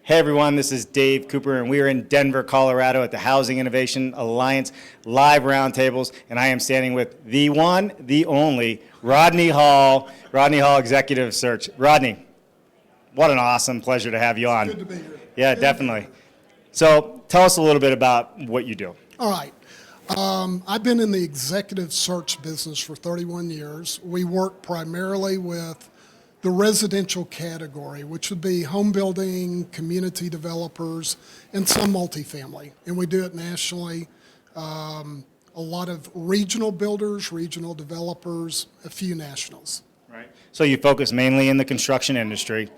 Hey everyone, this is Dave Cooper, and we are in Denver, Colorado at the Housing Innovation Alliance live roundtables, and I am standing with the one, the only, Rodney Hall, Rodney Hall Executive Search. Rodney, what an awesome pleasure to have you on. Good to be here. Yeah, definitely. So tell us a little bit about what you do. All right. I've been in the executive search business for 31 years. We work primarily with the residential category, which would be home building, community developers, and some multifamily. And we do it nationally. A lot of regional builders, regional developers, a few nationals. Right. So you focus mainly in the construction industry.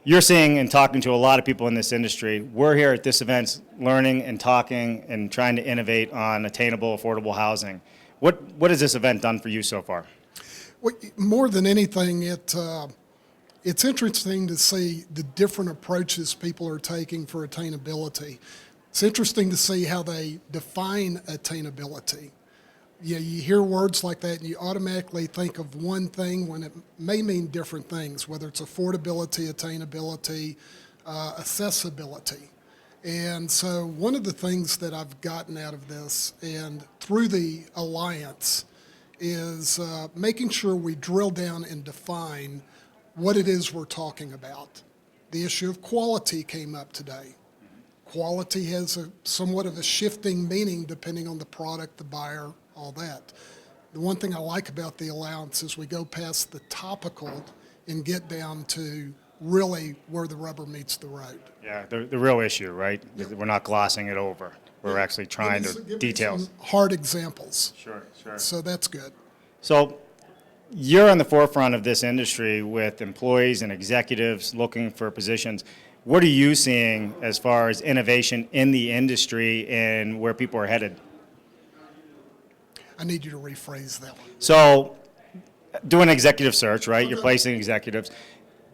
You're seeing and talking to a lot of people in this industry. We're here at this event learning and talking and trying to innovate on attainable, affordable housing. What has this event done for you so far? Well, more than anything, it's interesting to see the different approaches people are taking for attainability. It's interesting to see how they define attainability. You hear words like that and you automatically think of one thing when it may mean different things, whether it's affordability, attainability, accessibility. And so one of the things that I've gotten out of this and through the Alliance is making sure we drill down and define what it is we're talking about. The issue of quality came up today. Quality has somewhat of a shifting meaning depending on the product, the buyer, all that. The one thing I like about the Alliance is we go past the topical and get down to really where the rubber meets the road. Yeah, the real issue, right? Yep. We're not glossing it over. We're actually trying to details. Some hard examples. Sure. So that's good. So you're on the forefront of this industry with employees and executives looking for positions. What are you seeing as far as innovation in the industry and where people are headed? I need you to rephrase that one. So doing executive search, right? Okay. You're placing executives.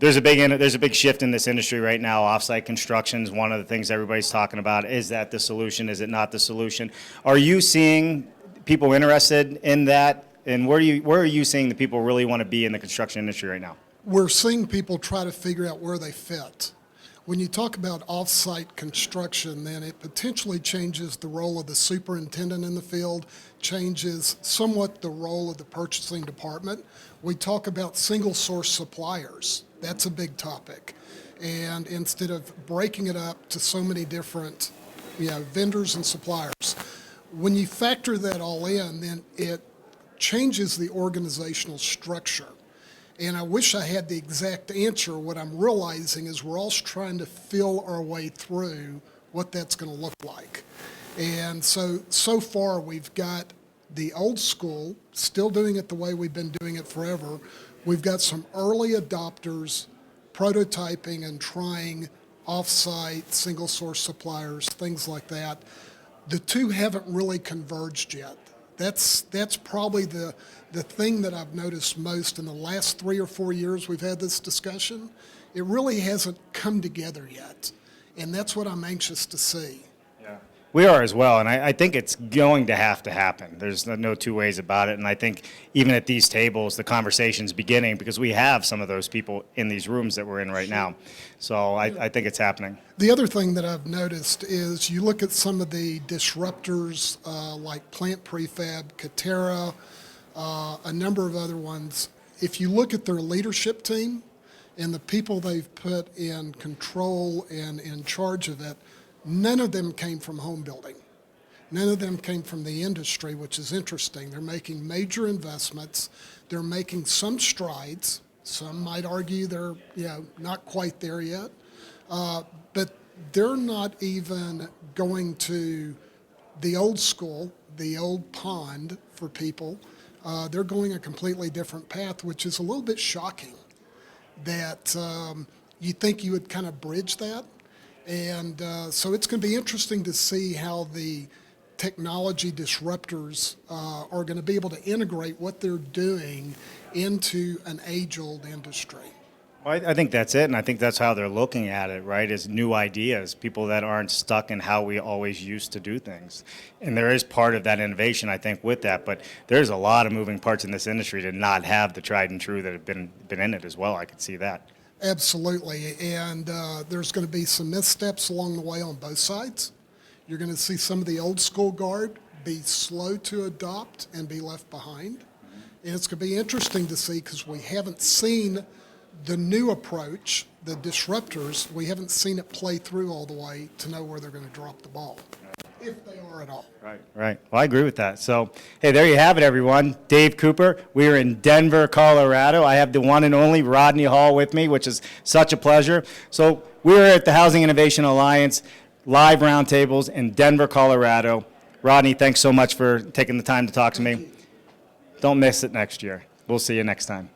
There's a big shift in this industry right now. Offsite construction is one of the things everybody's talking about. Is that the solution? Is it not the solution? Are you seeing people interested in that? And where are you seeing the people really want to be in the construction industry right now? We're seeing people try to figure out where they fit. When you talk about off-site construction, then it potentially changes the role of the superintendent in the field, changes somewhat the role of the purchasing department. We talk about single-source suppliers. That's a big topic. And instead of breaking it up to so many different vendors and suppliers, when you factor that all in, then it changes the organizational structure. And I wish I had the exact answer. What I'm realizing is we're all trying to feel our way through what that's going to look like. And so far we've got the old school, still doing it the way we've been doing it forever. We've got some early adopters prototyping and trying off-site, single-source suppliers, things like that. The two haven't really converged yet. That's probably the thing that I've noticed most in the last 3 or 4 years we've had this discussion. It really hasn't come together yet, and that's what I'm anxious to see. Yeah, we are as well, and I think it's going to have to happen. There's no two ways about it, and I think even at these tables, the conversation's beginning because we have some of those people in these rooms that we're in right now. So I think it's happening. The other thing that I've noticed is you look at some of the disruptors like Plant Prefab, Katerra, a number of other ones. If you look at their leadership team and the people they've put in control and in charge of it, none of them came from home building. None of them came from the industry, which is interesting. They're making major investments. They're making some strides. Some might argue they're not quite there yet. But they're not even going to the old school, the old pond for people. They're going a completely different path, which is a little bit shocking that you think you would kind of bridge that. And so it's going to be interesting to see how the technology disruptors are going to be able to integrate what they're doing into an age-old industry. Well, I think that's it, and I think that's how they're looking at it, right, is new ideas, people that aren't stuck in how we always used to do things. And there is part of that innovation, I think, with that, but there's a lot of moving parts in this industry to not have the tried and true that have been in it as well. I could see that. Absolutely, and there's going to be some missteps along the way on both sides. You're going to see some of the old school guard be slow to adopt and be left behind. And it's going to be interesting to see because we haven't seen the new approach, the disruptors, we haven't seen it play through all the way to know where they're going to drop the ball, if they are at all. Right. Well, I agree with that. So, hey, there you have it, everyone. Dave Cooper. We are in Denver, Colorado. I have the one and only Rodney Hall with me, which is such a pleasure. So we're at the Housing Innovation Alliance live roundtables in Denver, Colorado. Rodney, thanks so much for taking the time to talk to me. Don't miss it next year. We'll see you next time.